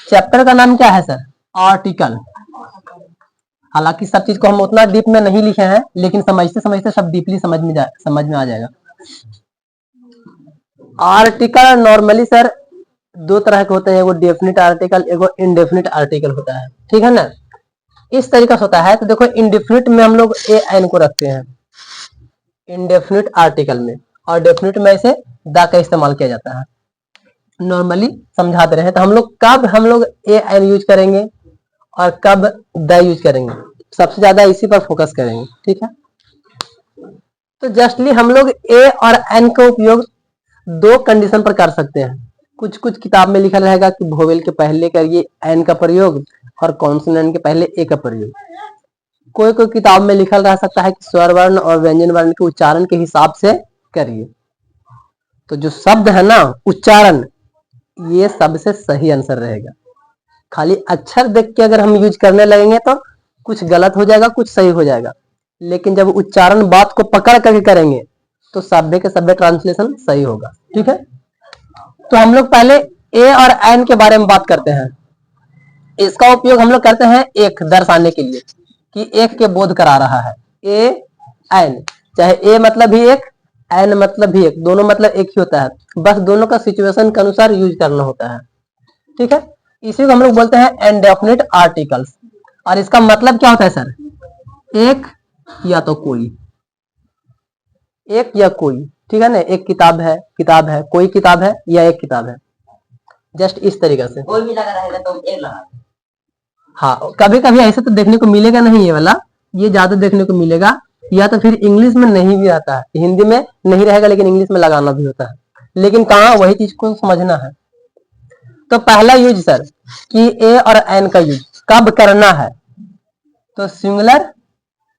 Chapter का नाम क्या है सर? आर्टिकल। हालांकि सब चीज को हम उतना डीप में नहीं लिखे हैं, लेकिन समझते समझते सब डीपली समझ में आ जाएगा। आर्टिकल नॉर्मली सर दो तरह के होते हैं, एगो डेफिनिट आर्टिकल, एगो इनडेफिनिट आर्टिकल होता है, ठीक है ना। इस तरीका से होता है। तो देखो इनडेफिनिट में हम लोग ए एन को रखते हैं इनडेफिनिट आर्टिकल में, और डेफिनिट में ऐसे द का इस्तेमाल किया जाता है। नॉर्मली समझा दे रहे हैं, तो हम लोग ए एन यूज करेंगे और कब द यूज करेंगे, सबसे ज्यादा इसी पर फोकस करेंगे, ठीक है। तो जस्टली हम लोग ए और एन का उपयोग दो कंडीशन पर कर सकते हैं। कुछ कुछ किताब में लिखा रहेगा कि वोवेल के पहले करिए एन का प्रयोग और कॉन्सोनेंट के पहले ए का प्रयोग। कोई कोई किताब में लिखा रह सकता है कि स्वर वर्ण और व्यंजन वर्ण के उच्चारण के हिसाब से करिए। तो जो शब्द है ना, उच्चारण, ये सबसे सही आंसर रहेगा। खाली अक्षर देख के अगर हम यूज करने लगेंगे तो कुछ गलत हो जाएगा, कुछ सही हो जाएगा, लेकिन जब उच्चारण बात को पकड़ करके करेंगे तो सभ्य के सभ्य ट्रांसलेशन सही होगा, ठीक है। तो हम लोग पहले ए और एन के बारे में बात करते हैं। इसका उपयोग हम लोग करते हैं एक दर्शाने के लिए कि एक के बोध करा रहा है। ए एन, चाहे ए मतलब भी एक, एन मतलब भी एक, दोनों मतलब एक ही होता है, बस दोनों का सिचुएशन के अनुसार यूज करना होता है, ठीक है। इसी को हम लोग बोलते हैं इनडेफिनिट आर्टिकल्स। और इसका मतलब क्या होता है सर? एक या तो कोई, एक या कोई, ठीक है ना। एक किताब है, कोई किताब है या एक किताब है, जस्ट इस तरीके से। कोई भी लगा रहेगा तो एक लगा। हाँ, कभी कभी ऐसे तो देखने को मिलेगा नहीं, ये वाला ये ज्यादा देखने को मिलेगा, या तो फिर इंग्लिश में नहीं भी आता है, हिंदी में नहीं रहेगा लेकिन इंग्लिश में लगाना भी होता है, लेकिन कहाँ वही चीज को समझना है। तो पहला यूज सर कि ए और एन का यूज कब करना है, तो सिंगुलर,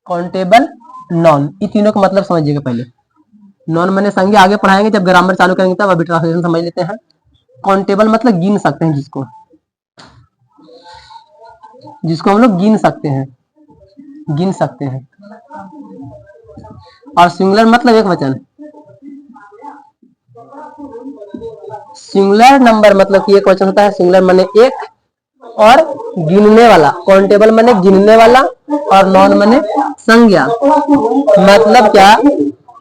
काउंटेबल, नॉन, ये तीनों का मतलब समझिएगा पहले। नॉन मैंने संज्ञा आगे पढ़ाएंगे, जब ग्रामर चालू करेंगे तब, अभी ट्रांसलेशन समझ लेते हैं। काउंटेबल मतलब गिन सकते हैं, जिसको हम लोग गिन सकते हैं। और सिंगुलर मतलब एक वचन। सिंगुलर नंबर मतलब कि एक वचन होता है, सिंगुलर माने एक, और गिनने वाला, काउंटेबल माने गिनने वाला, और नॉन माने संज्ञा। मतलब क्या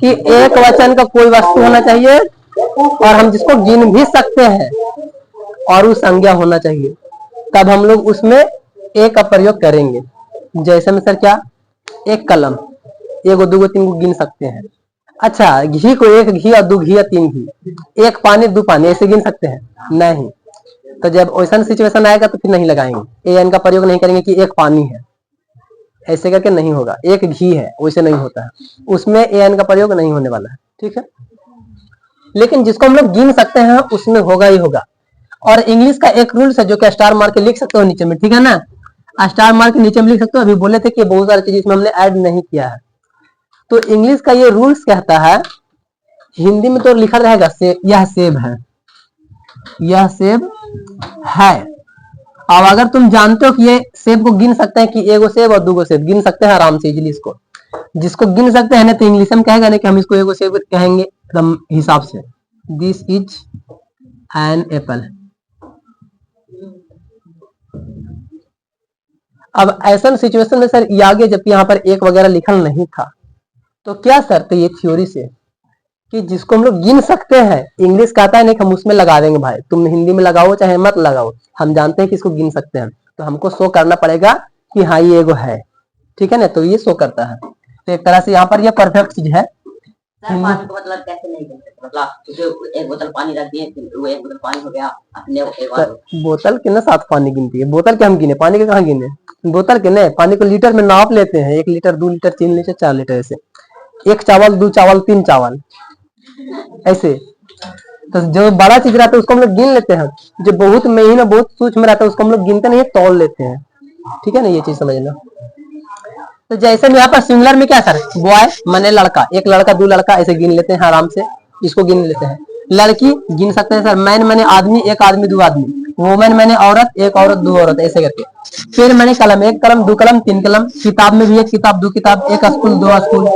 कि एक वचन का कोई वस्तु होना चाहिए और हम जिसको गिन भी सकते हैं, और वो संज्ञा होना चाहिए, तब हम लोग उसमें एक का प्रयोग करेंगे। जैसे में सर क्या, एक कलम, एगो दूगो तीन गिन सकते हैं। अच्छा, घी को एक घी और दो घी या तीन घी, एक पानी दो पानी, ऐसे गिन सकते हैं? नहीं। तो जब वैसा सिचुएशन आएगा तो फिर नहीं लगाएंगे, ए एन का प्रयोग नहीं करेंगे कि एक पानी है, ऐसे करके नहीं होगा। एक घी है, वैसे नहीं होता है, उसमें ए एन का प्रयोग नहीं होने वाला है, ठीक है। लेकिन जिसको हम लोग गिन सकते हैं उसमें होगा ही होगा। और इंग्लिश का एक रूल्स है जो कि स्टार मार के लिख सकते हो नीचे में, ठीक है ना। स्टार मार के नीचे में लिख सकते हो। अभी बोले थे कि बहुत सारी चीज इसमें हमने ऐड नहीं किया है, तो इंग्लिश का ये रूल्स कहता है, हिंदी में तो लिखा रहेगा सेब, यह सेब है, यह सेब है। अब अगर तुम जानते हो कि ये सेब को गिन सकते हैं कि एगो सेब और दूगो सेब, गिन सकते हैं आराम से इजीली इसको, जिसको गिन सकते हैं ना, तो इंग्लिश में कहेगा ना कि हम इसको एगो सेब कहेंगे एकदम हिसाब से, दिस इज एन एप्पल। अब ऐसा सिचुएशन में सर ये आगे, जबकि यहाँ पर एक वगैरह लिखा नहीं था, तो क्या सर, तो ये थ्योरी से कि जिसको हम लोग गिन सकते हैं, इंग्लिश कहता है नहीं हम उसमें लगा देंगे, भाई तुम हिंदी में लगाओ चाहे मत लगाओ, हम जानते हैं कि इसको गिन सकते हैं, तो हमको शो करना पड़ेगा कि हाँ ये एगो है, ठीक है ना। तो ये शो करता है। तो एक तरह से यहाँ पर ये परफेक्ट चीज है। पानी को मतलब कैसे नहीं गिन सकते, मतलब जो एक बोतल पानी रख दिए, वो एक बोतल पानी हो गया अपने एक बार। बोतल के ना साथ पानी गिनती है, बोतल के हम गिने, पानी के कहाँ गिने, बोतल के नहीं, पानी को लीटर में नाप लेते हैं, 1 लीटर 2 लीटर 3 लीटर 4 लीटर, ऐसे एक चावल 2 चावल 3 चावल ऐसे। तो जो बड़ा चीज रहता है उसको हम लोग गिन लेते हैं, जो बहुत महीना बहुत सूक्ष्म रहता है उसको हम लोग गिनते नहीं, तौल लेते हैं, ठीक है ना। ये चीज समझना। तो जैसे में यहाँ पर सिंगुलर में क्या सर, बॉय माने लड़का, एक लड़का 2 लड़का, ऐसे गिन लेते हैं आराम से, इसको गिन लेते हैं। लड़की गिन सकते हैं सर, मैन माने आदमी, एक आदमी 2 आदमी, वुमेन माने औरत, एक औरत 2 औरत, ऐसे करके। फिर मैंने कलम, एक कलम 2 कलम 3 कलम, किताब में भी एक किताब 2 किताब, एक स्कूल 2 स्कूल,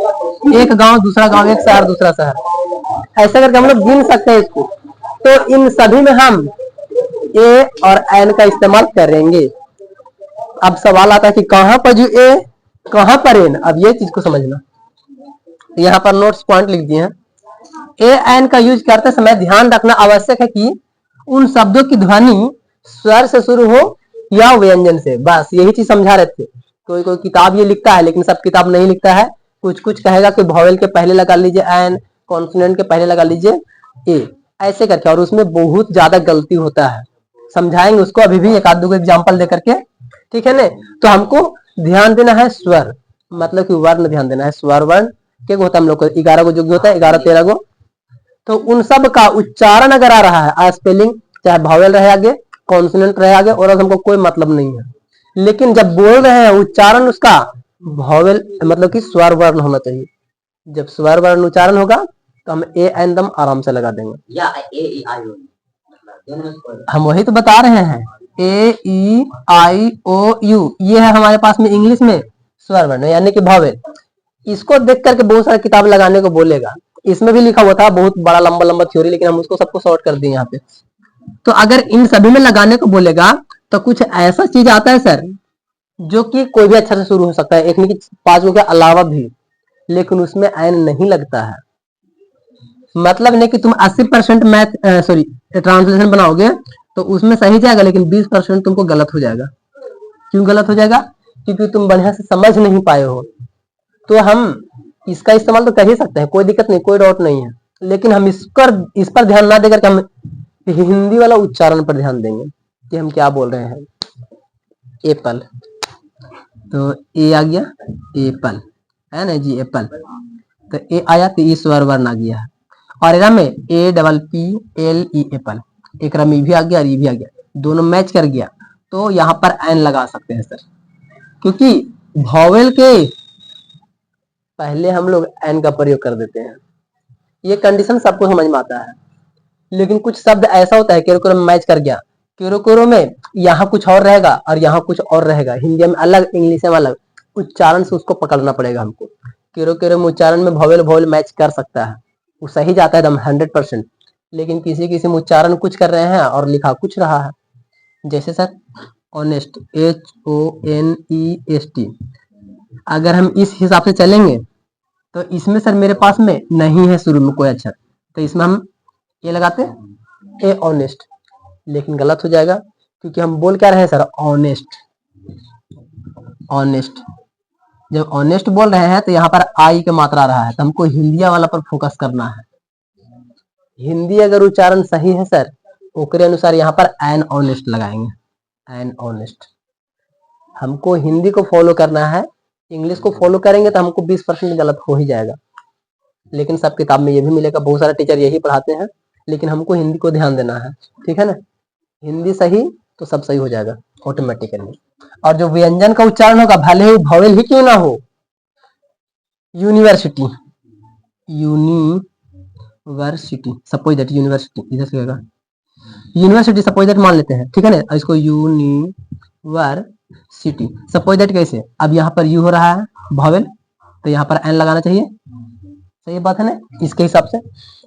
एक गांव दूसरा गांव, एक शहर दूसरा शहर, ऐसे करके हम लोग गिन सकते हैं इसको। तो इन सभी में हम ए और एन का इस्तेमाल करेंगे। अब सवाल आता है कि कहां पर जो ए, कहां पर एन। अब ये चीज को समझना, यहाँ पर नोट्स पॉइंट लिख दिए हैं। ए एन का यूज करते समय ध्यान रखना आवश्यक है कि उन शब्दों की ध्वनि स्वर से शुरू हो या व्यंजन से। बस यही चीज समझा रहे थे। कोई कोई किताब ये लिखता है, लेकिन सब किताब नहीं लिखता है। कुछ कुछ कहेगा कि वॉवेल के पहले लगा लीजिए एन, कॉन्सोनेंट के पहले लगा लीजिए ए, ऐसे करके, और उसमें बहुत ज्यादा गलती होता है। समझाएंगे उसको अभी भी एक आध दो एग्जाम्पल दे करके, ठीक है ना। तो हमको ध्यान देना है स्वर, मतलब कि वर्ण ध्यान देना है। स्वर वर्ण के होता है हम लोग को 11 को, जो भी होता है 11 13 को। तो उन सब का उच्चारण अगर आ रहा है, स्पेलिंग चाहे वॉवेल रहे आगे, कॉन्सोनेंट रहे आगे, और हमको कोई मतलब नहीं है। लेकिन जब बोल रहे हैं उच्चारण उसका वॉवेल मतलब कि स्वर वर्ण होना चाहिए। जब स्वर वर्ण उच्चारण होगा तो हम ए एन दम आराम से लगा देंगे। या ए ई आई ओ, दोनों में से कोई। हम वही तो बता रहे हैं, ए ई आई ओ यू, ये है हमारे पास में इंग्लिश में स्वर वर्ण यानी कि वॉवेल। इसको देख करके बहुत सारी किताब लगाने को बोलेगा। इसमें भी लिखा हुआ था बहुत बड़ा लंबा लंबा थ्योरी, लेकिन हम उसको सबको शॉर्ट कर दिए यहाँ पे। तो अगर इन सभी में लगाने को बोलेगा तो कुछ ऐसा चीज आता है सर, जो कि कोई भी अक्षर से शुरू हो सकता है, एक नहीं कि 5 के अलावा भी, लेकिन उसमें एन नहीं लगता है। मतलब नहीं कि तुम 80% मैथ सॉरी ट्रांसलेशन बनाओगे तो उसमें सही जाएगा, लेकिन 20% तुमको गलत हो जाएगा। क्यों गलत हो जाएगा? क्योंकि तुम बढ़िया से समझ नहीं पाए हो। तो हम इसका इस्तेमाल तो कर ही सकते हैं, कोई दिक्कत नहीं, कोई डाउट नहीं है। लेकिन हम इस पर ध्यान ना देकर हम हिंदी वाला उच्चारण पर ध्यान देंगे कि हम क्या बोल रहे हैं। एप्पल, तो ए आ गया एप्पल, है ना जी, एप्पल। तो ए आया तो ई स्वर वर्ण आ गया है। और एरा में A double P L E Apple, एक में भी आ गया और ई भी आ गया, दोनों मैच कर गया। तो यहाँ पर एन लगा सकते हैं सर, क्योंकि वॉवेल के पहले हम लोग एन का प्रयोग कर देते हैं। ये कंडीशन सबको समझ में आता है। लेकिन कुछ शब्द ऐसा होता है केरो में मैच कर गया, केरो में यहाँ कुछ और रहेगा और यहाँ कुछ और रहेगा, हिंदी में अलग इंग्लिश में अलग, उच्चारण से उसको पकड़ना पड़ेगा हमको। केरो में उच्चारण में वॉवेल मैच कर सकता है, वो सही जाता है एकदम 100%। लेकिन किसी किसी में उच्चारण कुछ कर रहे हैं और लिखा कुछ रहा है। जैसे सर ऑनेस्ट, HONEST, अगर हम इस हिसाब से चलेंगे तो इसमें सर मेरे पास में नहीं है शुरू में कोई अक्षर, तो इसमें हम ये लगाते ए ऑनेस्ट, लेकिन गलत हो जाएगा क्योंकि हम बोल क्या रहे हैं सर, ऑनेस्ट। ऑनेस्ट, जब ऑनेस्ट बोल रहे हैं तो यहाँ पर आई की मात्रा आ रहा है, तो हमको हिंदिया वाला पर फोकस करना है। हिंदी अगर उच्चारण सही है सर, ओकरे अनुसार यहाँ पर एन ऑनेस्ट लगाएंगे, एन ऑनेस्ट। हमको हिंदी को फॉलो करना है, इंग्लिश को फॉलो करेंगे तो हमको 20% गलत हो ही जाएगा। लेकिन सब किताब में ये भी मिलेगा, बहुत सारे टीचर यही पढ़ाते हैं, लेकिन हमको हिंदी को ध्यान देना है, ठीक है ना। हिंदी सही तो सब सही हो जाएगा ऑटोमेटिकली। और जो व्यंजन का उच्चारण होगा, भले ही वॉवेल ही क्यों ना हो, university, university, suppose that university, इधर से होगा यूनिवर्सिटी, सपोज दैट मान लेते हैं, ठीक है ना। इसको यूनिवर्सिटी, सपोज दैट कैसे, अब यहाँ पर यू हो रहा है वॉवेल, तो यहाँ पर एन लगाना चाहिए, सही बात है ना, इसके हिसाब से।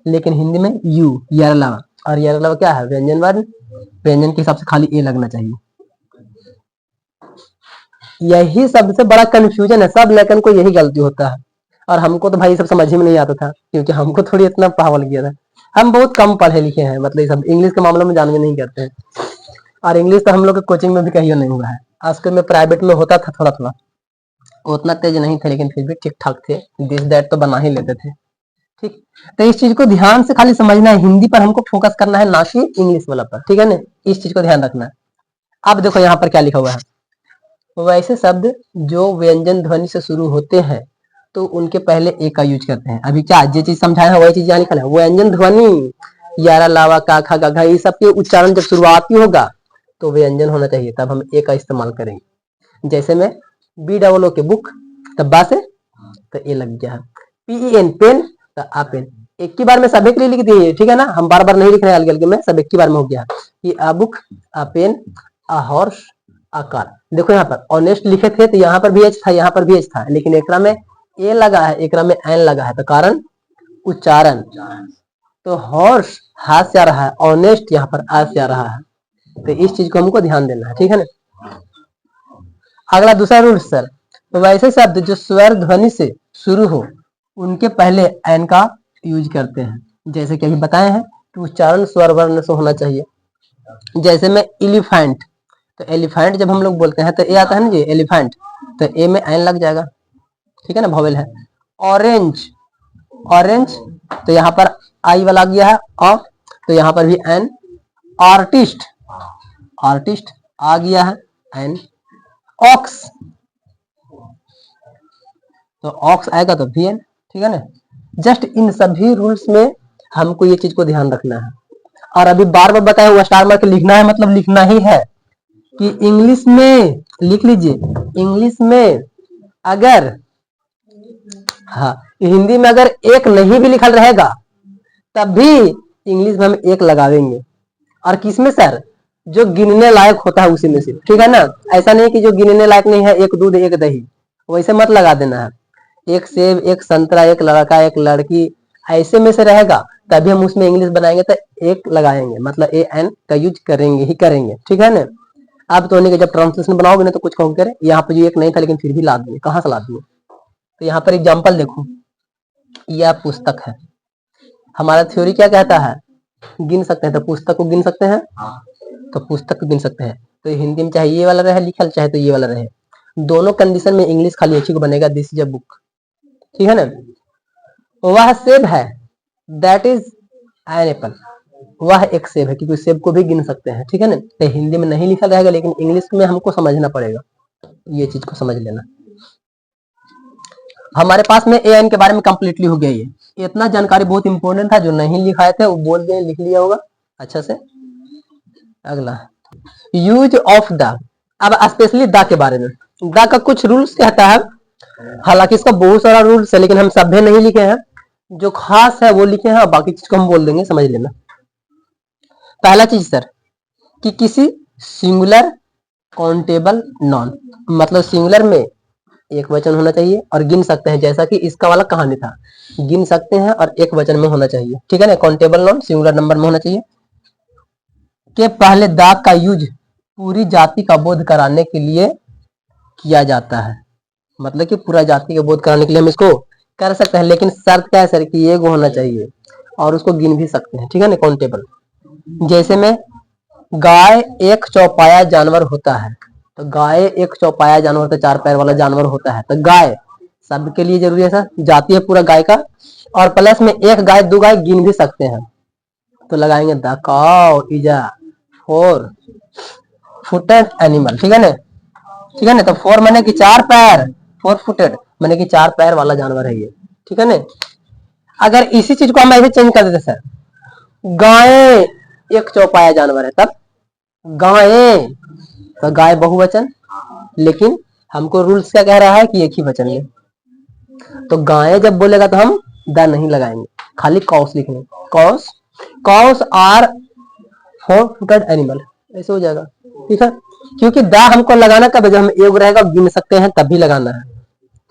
लेकिन हिंदी में यू, यार अलावा, और यार अलावा क्या है, व्यंजन वर्ण, व्यंजन के हिसाब से खाली ए लगना चाहिए। यही सबसे बड़ा कंफ्यूजन है, सब लेकिन को यही गलती होता है। और हमको तो भाई सब समझ ही में नहीं आता था, क्योंकि हमको थोड़ी इतना पावर गया था, हम बहुत कम पढ़े लिखे हैं, मतलब सब इंग्लिश के मामले में जान में नहीं करते हैं। और इंग्लिश तो हम लोग के कोचिंग में भी कहीं नहीं हुआ है। आजकल में प्राइवेट में होता था थोड़ा थोड़ा, उतना तेज नहीं थे, लेकिन फिर भी ठीक ठाक थे, दिस दैट तो बना ही लेते थे, ठीक। तो इस चीज को ध्यान से खाली समझना है, हिंदी पर हमको फोकस करना है, ना कि इंग्लिश वाला पर, ठीक है ना, इस चीज को ध्यान रखना है। अब देखो यहाँ पर क्या लिखा हुआ है, वैसे शब्द जो व्यंजन ध्वनि से शुरू होते हैं तो उनके पहले ए का यूज करते हैं। अभी क्या जो चीज समझाया है वही चीज यहाँ लिखा है, व्यंजन ध्वनि, यारा लावा का खा गा घा, ये सब के उच्चारण जब शुरुआती होगा तो व्यंजन होना चाहिए, तब हम ए का इस्तेमाल करेंगे। जैसे में BOO के बुक, तब बा से तो ए लग गया है, PEN पेन, तो आ पेन, एक ही बार में सभी के लिए लिख दिए, ठीक है ना, हम बार बार नहीं लिख रहे हैं अलग-अलग में, सब एक ही बार में हो गया। ये आ बुक, आ पेन, आ हॉर्स, आ कार। देखो यहाँ पर ऑनेस्ट लिखे थे तो यहाँ पर भी एच था, यहाँ पर भी एच था, लेकिन एकरा में ए लगा है, एकरा में एन लगा है, तो कारण उच्चारण। तो हॉर्स हाथ से आ रहा है, ऑनेस्ट यहाँ पर आ से आ रहा है, तो इस चीज को हमको ध्यान देना है, ठीक है ना। अगला दूसरा रूल सर, तो वैसे शब्द जो स्वर ध्वनि से शुरू हो उनके पहले एन का यूज करते हैं, जैसे कि अभी बताए हैं कि उच्चारण स्वर वर्ण से होना चाहिए। जैसे में एलिफेंट, तो एलिफेंट जब हम लोग बोलते हैं तो ए आता है ना जी, एलिफेंट, तो ए में एन लग जाएगा, ठीक है ना, वोवेल है। ऑरेंज, ऑरेंज, तो यहाँ पर आई वाला आ गया है ऑफ, तो यहाँ पर भी एन। आर्टिस्ट, आर्टिस्ट आ गया है एन। ऑक्स, तो ऑक्स आएगा तो भी एन, ठीक है ना। जस्ट इन सभी रूल्स में हमको ये चीज को ध्यान रखना है। और अभी बार बार बताया हुआ स्टार मार्क लिखना है, मतलब लिखना ही है कि इंग्लिश में लिख लीजिए, इंग्लिश में अगर, हाँ, हिंदी में अगर एक नहीं भी लिखल रहेगा तब भी इंग्लिश में हम एक लगावेंगे। और किसमें सर, जो गिनने लायक होता है उसी में से, ठीक है ना। ऐसा नहीं कि जो गिनने लायक नहीं है, एक दूध एक दही, वैसे मत लगा देना है। एक सेब, एक संतरा, एक लड़का, एक लड़की, ऐसे में से रहेगा तभी हम उसमें इंग्लिश बनाएंगे, तो एक लगाएंगे, मतलब ए एन का यूज करेंगे ही करेंगे, ठीक है ना। अब तो नहीं कि जब ट्रांसलेशन बनाओगे ना तो कुछ कहोगे करे यहाँ पे जो एक नहीं था लेकिन फिर भी ला दिए, कहाँ से ला दिए। तो यहाँ पर एग्जाम्पल देखो, यह पुस्तक है, हमारा थ्योरी क्या कहता है, गिन सकते हैं, तो पुस्तक को गिन सकते हैं, तो पुस्तक को गिन सकते हैं। तो हिंदी में चाहे ये वाला रहे लिखल, चाहे तो ये वाला रहे, दोनों कंडीशन में इंग्लिश खाली एक ही को बनेगा, दिस इज अ बुक, ठीक है ना। वह सेब है, दैट इज एन एप्पल, वह एक सेब है, क्योंकि सेब को भी गिन सकते हैं, ठीक है ना। तो हिंदी में नहीं लिखा रहेगा लेकिन इंग्लिश में हमको समझना पड़ेगा, ये चीज को समझ लेना। हमारे पास में ए एन के बारे में कंप्लीटली हो गया। ये इतना जानकारी बहुत इंपॉर्टेंट था, जो नहीं लिखाए थे वो बोल दिए, लिख लिया होगा अच्छा से। अगला यूज ऑफ द, अब स्पेशली द के बारे में, द का कुछ रूल्स कहता है, हालांकि इसका बहुत सारा रूल्स है लेकिन हम सभ्य नहीं लिखे हैं, जो खास है वो लिखे हैं, बाकी चीज को हम बोल देंगे, समझ लेना। पहला चीज सर, कि किसी सिंगुलर काउंटेबल नॉन, मतलब सिंगुलर में एक वचन होना चाहिए और गिन सकते हैं, जैसा कि इसका वाला कहानी था, गिन सकते हैं और एक वचन में होना चाहिए, ठीक है ना। काउंटेबल नॉन सिंगुलर नंबर में होना चाहिए। के पहले द का यूज पूरी जाति का बोध कराने के लिए किया जाता है, मतलब कि पूरा जाति का बोध कराने के लिए हम इसको कर सकते हैं, लेकिन शर्त क्या है सर, कि ये होना चाहिए और उसको गिन भी सकते हैं, ठीक है ना, काउंटेबल। जैसे में गाय एक चौपाया जानवर होता है, तो गाय एक चौपाया जानवर, तो चार पैर वाला जानवर होता है, तो गाय सबके लिए जरूरी है सर, जाती है पूरा गाय का, और प्लस में एक गाय दो गाय गिन भी सकते हैं, तो लगाएंगे the cow is a 4 footed animal, ठीक है ना, ठीक है ना। तो 4 माने कि चार पैर, 4 फुटेड माने कि चार पैर वाला जानवर है ये, ठीक है ना। अगर इसी चीज को हम ऐसे चेंज कर देते सर, गाय एक चौपाया जानवर है, तब गाय, तो गाय बहुवचन, लेकिन हमको रूल्स क्या कह रहा है कि एक ही वचन में, तो गाय जब बोलेगा तो हम द नहीं लगाएंगे, खाली कॉस लिखने, cause, cause are 4 footed animal, ऐसे हो जाएगा, ठीक है। क्योंकि द हमको लगाना कब है, जब हम एक रहेगा गिन सकते हैं तभी लगाना है,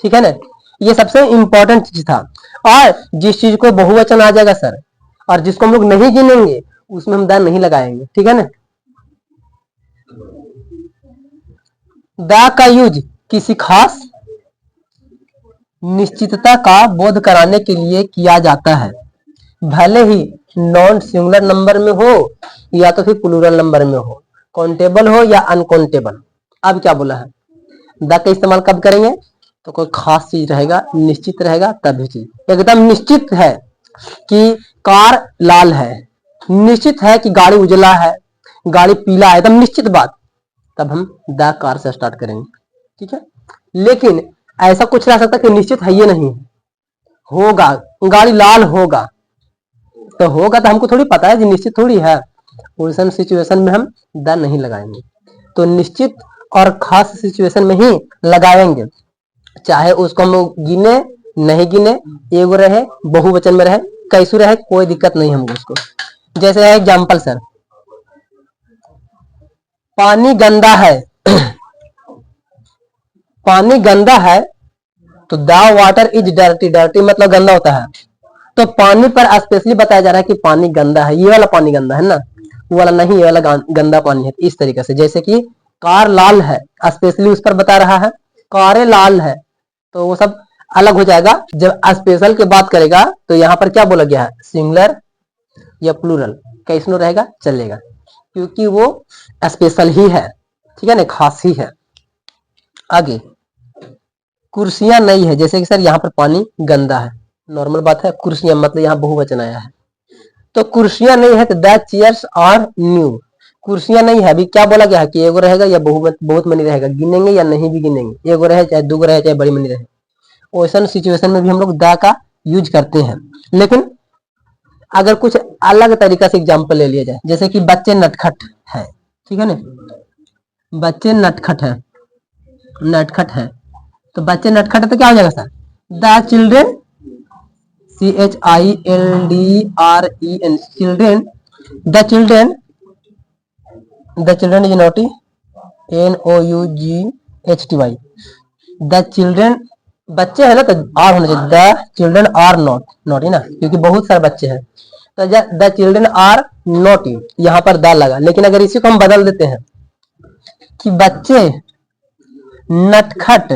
ठीक है ना। ये सबसे इंपॉर्टेंट चीज था। और जिस चीज को बहुवचन आ जाएगा सर, और जिसको हम लोग नहीं गिनेंगे उसमें हम द नहीं लगाएंगे, ठीक है ना। द का यूज किसी खास निश्चितता का बोध कराने के लिए किया जाता है, भले ही नॉन सिंगुलर नंबर में हो या तो फिर प्लूरल नंबर में हो, काउंटेबल हो या अनकाउंटेबल। अब क्या बोला है, द का इस्तेमाल कब करेंगे, तो कोई खास चीज रहेगा, निश्चित रहेगा तभी चीज। एकदम निश्चित है कि कार लाल है, निश्चित है कि गाड़ी उजला है, गाड़ी पीला है, एकदम निश्चित बात, तब हम द कार से स्टार्ट करेंगे, ठीक है। लेकिन ऐसा कुछ रह सकता है कि निश्चित है ये नहीं होगा, गाड़ी लाल होगा, तो होगा तो हमको थोड़ी पता है जी, निश्चित थोड़ी है, उस सिचुएशन में हम द नहीं लगाएंगे। तो निश्चित और खास सिचुएशन में ही लगाएंगे, चाहे उसको हम लोग गिने नहीं गिने, एगो रहे बहुवचन में रहे कैसू रहे, कोई दिक्कत नहीं हमको उसको। जैसे है एग्जाम्पल सर, पानी गंदा है, पानी गंदा है, तो the water is dirty, dirty मतलब गंदा होता है, तो पानी पर स्पेशली बताया जा रहा है कि पानी गंदा है, ये वाला पानी गंदा है ना, वो वाला नहीं, ये वाला गंदा पानी है। इस तरीके से, जैसे कि कार लाल है, स्पेशली उस पर बता रहा है, कारें लाल है, तो वो सब अलग हो जाएगा। जब स्पेशल की बात करेगा तो यहाँ पर क्या बोला गया है, सिंगुलर या प्लूरल, कैसनो रहेगा चलेगा, क्योंकि वो स्पेशल ही है, ठीक है ना, खास ही है। आगे कुर्सियां नहीं है, जैसे कि सर यहाँ पर पानी गंदा है, नॉर्मल बात है। कुर्सियां मतलब यहाँ बहुवचन आया है, तो कुर्सियां नहीं है तो द चेयर्स आर न्यू। कुर्सियां नहीं है, अभी क्या बोला गया है कि एगो रहेगा या बहुत मनी रहेगा, गिनेंगे या नहीं भी गिनेंगे, एगो रहे चाहे दो रहे चाहे बड़ी मनी रहे। ओसन सिचुएशन में भी हम लोग द का यूज करते हैं। लेकिन अगर कुछ अलग तरीका से एग्जाम्पल ले लिया जाए, जैसे कि बच्चे नटखट है, ठीक है ना, बच्चे नटखट है, नटखट है, तो बच्चे नटखट है तो क्या हो जाएगा sir, the children, CHILDREN, children, the children, the children is naughty, NOUGHTY, the children, बच्चे है ना तो आर होना चाहिए, the children are not, naughty ना, क्योंकि बहुत सारे बच्चे हैं, तो द चिल्ड्रेन आर नॉटी, यहाँ पर द लगा। लेकिन अगर इसी को हम बदल देते हैं कि बच्चे नटखट,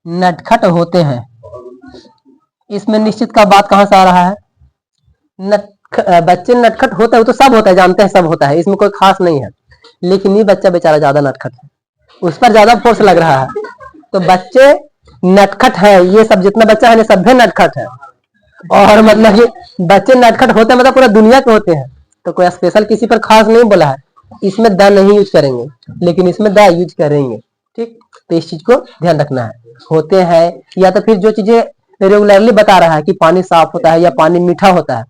नटखट होते हैं, इसमें निश्चित का बात कहां से आ रहा है, बच्चे नटखट होता है, वो तो सब होता है, जानते हैं सब होता है, इसमें कोई खास नहीं है। लेकिन ये बच्चा बेचारा ज्यादा नटखट है, उस पर ज्यादा फोर्स लग रहा है, तो बच्चे नटखट है, ये सब जितना बच्चा है सब भी नटखट है। और मतलब ये बच्चे नटखट होते हैं मतलब पूरा दुनिया के होते हैं, तो कोई स्पेशल किसी पर खास नहीं बोला है। इसमें द नहीं यूज करेंगे, लेकिन इसमें द यूज करेंगे, ठीक। तो इस चीज को ध्यान रखना है, होते हैं, या तो फिर जो चीजें रेगुलरली बता रहा है कि पानी साफ होता है या पानी मीठा होता है,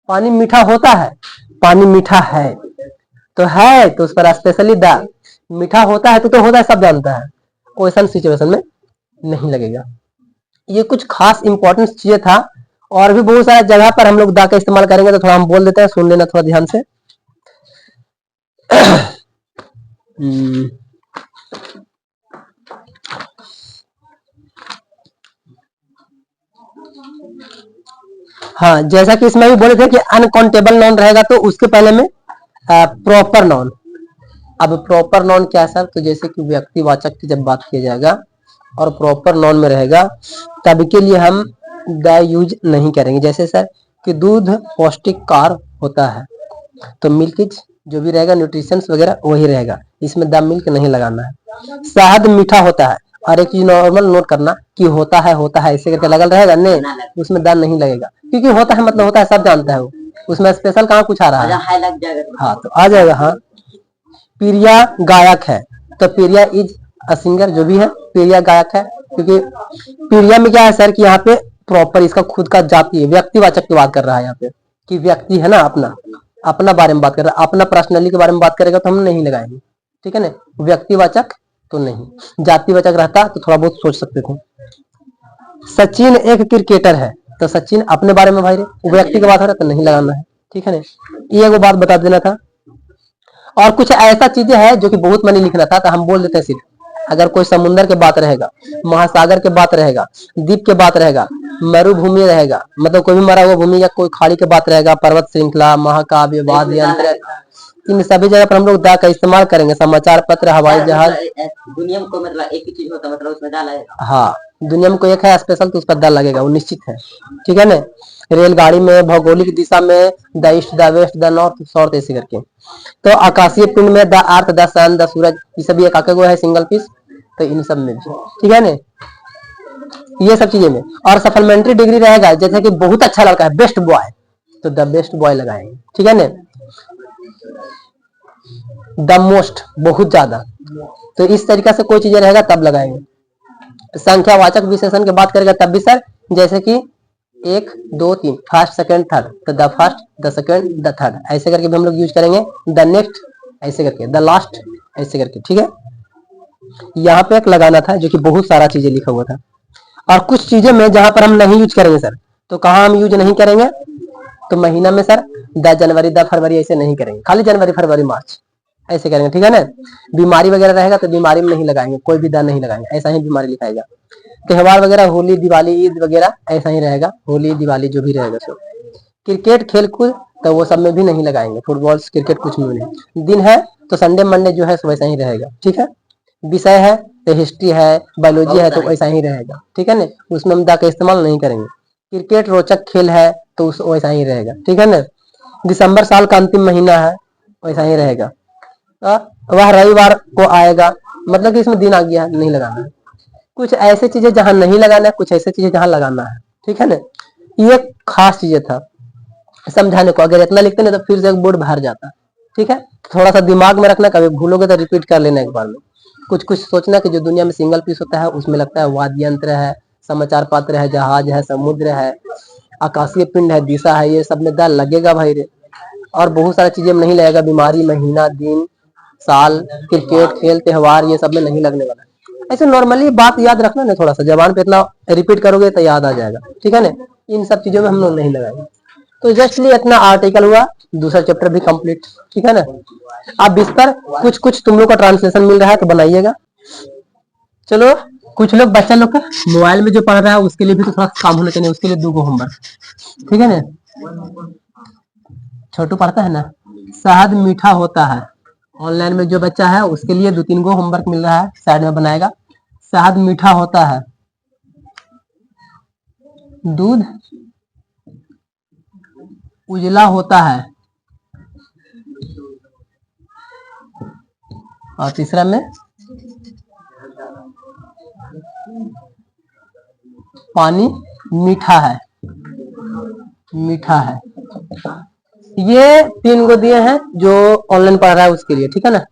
पानी मीठा होता है, पानी मीठा है, तो उस पर स्पेशली द, मीठा होता है तो होता है, सब जानता है, ओसन सिचुएशन में नहीं लगेगा। ये कुछ खास इंपॉर्टेंट चीजें था, और भी बहुत सारे जगह पर हम लोग दा का इस्तेमाल करेंगे, तो थोड़ा हम बोल देते हैं, सुन लेना थोड़ा ध्यान से। हाँ, जैसा कि इसमें भी बोले थे कि अनकाउंटेबल नाउन रहेगा तो उसके पहले में प्रॉपर नाउन। अब प्रॉपर नाउन क्या है सर, तो जैसे कि व्यक्तिवाचक की जब बात किया जाएगा और प्रॉपर नाउन में रहेगा, तब के लिए हम द यूज नहीं करेंगे। जैसे सर कि दूध पौष्टिककार होता है, तो मिल्क जो भी रहेगा, न्यूट्रिशंस वगैरह वही रहेगा, इसमें द मिल्क नहीं लगाना है। शहद मीठा होता है, और एक चीज नॉर्मल नोट करना कि होता है ऐसे करके लगल रहेगा, नहीं, उसमें द नहीं लगेगा, क्योंकि होता है मतलब होता है, सब जानता है वो, उसमें स्पेशल कहाँ कुछ आ रहा है, हाँ तो आ जाएगा। हाँ, प्रिया गायक है, तो प्रिया इज अ सिंगर, जो भी है प्रिया गायक है, क्योंकि प्रिया में क्या है सर कि यहाँ पे प्रॉपर इसका खुद का जाति है, व्यक्तिवाचक की बात कर रहा है यहाँ पे, कि व्यक्ति है ना, अपना बारे में बात कर रहा है, अपना पर्सनली के बारे में बात करेगा तो हम नहीं लगाएंगे, ठीक है ना, व्यक्तिवाचक तो नहीं, जातिवाचक रहता तो थोड़ा बहुत सोच सकते थे। सचिन एक क्रिकेटर है, तो सचिन अपने बारे में भाई व्यक्ति की बात हो रहा है तो नहीं लगाना है, ठीक है ना, ये वो बात बता देना था। और कुछ ऐसा चीजें हैं जो कि बहुत मनी लिखना था, तो हम बोल देते हैं सिर्फ, अगर कोई समुद्र के बात रहेगा, महासागर के बात रहेगा, द्वीप के बात रहेगा, मरुभूमि रहेगा, मतलब कोई भी मरा हुआ भूमि या कोई खाड़ी के बात रहेगा, पर्वत श्रृंखला, महाकाव्य, वाद्य यंत्र, इन सभी जगह पर हम लोग दा का इस्तेमाल करेंगे। समाचार पत्र, हवाई जहाज, दुनिया में मतलब एक ही चीज होता है, मतलब उसमें डाल आएगा। हाँ, दुनिया में कोई एक है स्पेशल तो उस पर द लगेगा, वो निश्चित है, ठीक है ना। रेलगाड़ी में भौगोलिक दिशा में the east, the west, the north, south, ऐसे करके। तो आकाशीय पिंड में the earth, the sun, the सूरज, ये सभी एक आके है सिंगल पीस, तो इन सब में भी, ठीक है ना, ये सब चीजें में। और सप्लीमेंट्री डिग्री रहेगा, जैसे कि बहुत अच्छा लड़का है, बेस्ट बॉय, तो द बेस्ट बॉय लगाएंगे, ठीक है ना। द मोस्ट, बहुत ज्यादा, तो इस तरीके से कोई चीजें रहेगा तब लगाएंगे। संख्यावाचक विशेषण की बात करेगा तब भी सर, जैसे कि 1 2 3, फर्स्ट सेकंड थर्ड, तो the first, the second, the third, ऐसे करके भी हम लोग यूज करेंगे। द नेक्स्ट ऐसे करके, द लास्ट ऐसे करके, ठीक है। यहाँ पे एक लगाना था जो कि बहुत सारा चीजें लिखा हुआ था। और कुछ चीजें में जहां पर हम नहीं यूज करेंगे सर, तो कहाँ हम यूज नहीं करेंगे, तो महीना में सर द जनवरी, द फरवरी ऐसे नहीं करेंगे, खाली जनवरी, फरवरी, मार्च ऐसे करेंगे, ठीक है ना। बीमारी वगैरह रहेगा तो बीमारी में नहीं लगाएंगे, कोई भी द नहीं लगाएंगे, ऐसा ही बीमारी लिखाएगा। त्योहार वगैरह, होली, दिवाली, ईद वगैरह ऐसा ही रहेगा, होली, दिवाली जो भी रहेगा सब। क्रिकेट खेलकूद तो वो सब में भी नहीं लगाएंगे, फुटबॉल क्रिकेट कुछ में नहीं। दिन है तो संडे मंडे जो है वैसा ही रहेगा, ठीक है। विषय है तो हिस्ट्री है, बायोलॉजी है तो वैसा ही रहेगा, ठीक है ना, उसमें हम दा का इस्तेमाल नहीं करेंगे। क्रिकेट रोचक खेल है तो उस वैसा ही रहेगा, ठीक है ना। दिसंबर साल का अंतिम महीना है, वैसा ही रहेगा। वह रविवार को आएगा, मतलब कि इसमें दिन आ गया, नहीं लगाना है। कुछ ऐसे चीजें जहां नहीं लगाना है, कुछ ऐसे चीजें जहां लगाना है, ठीक है ना। ये खास चीजें था समझाने को, अगर इतना लिखते ना तो फिर से एक बोर्ड बाहर जाता, ठीक है। थोड़ा सा दिमाग में रखना, कभी भूलोगे तो रिपीट कर लेना एक बार में। कुछ कुछ सोचना कि जो दुनिया में सिंगल पीस होता है उसमें लगता है वाद्य यंत्र है, समाचार पत्र है, जहाज है, समुद्र है, आकाशीय पिंड है, दिशा है, ये सब में दाल लगेगा भाई रे। और बहुत सारी चीजें में नहीं लगेगा, बीमारी, महीना, दिन, साल, क्रिकेट, खेल, त्योहार, ये सब में नहीं लगने वाला। ऐसे नॉर्मली बात याद रखना ना, थोड़ा सा जबान पे इतना रिपीट करोगे तो याद आ जाएगा, ठीक है ना। इन सब चीजों में हम लोग नहीं लगाएंगे। तो जस्टली इतना आर्टिकल हुआ, दूसरा चैप्टर भी कंप्लीट, ठीक है ना। अब इस पर कुछ कुछ तुम लोग का ट्रांसलेशन मिल रहा है तो बनाइएगा। चलो, कुछ लोग बच्चा लोग का मोबाइल में जो पढ़ रहा है उसके लिए भी तो थोड़ा काम होना चाहिए, उसके लिए 2 होमवर्क, ठीक है ना। छोटू पढ़ता है ना, शहद मीठा होता है। ऑनलाइन में जो बच्चा है उसके लिए 2-3 होमवर्क मिल रहा है, साइड में बनाएगा। शहद मीठा होता है, दूध उजला होता है, और तीसरा में पानी मीठा है, मीठा है। ये 3 दिए हैं जो ऑनलाइन पढ़ रहा है उसके लिए, ठीक है ना।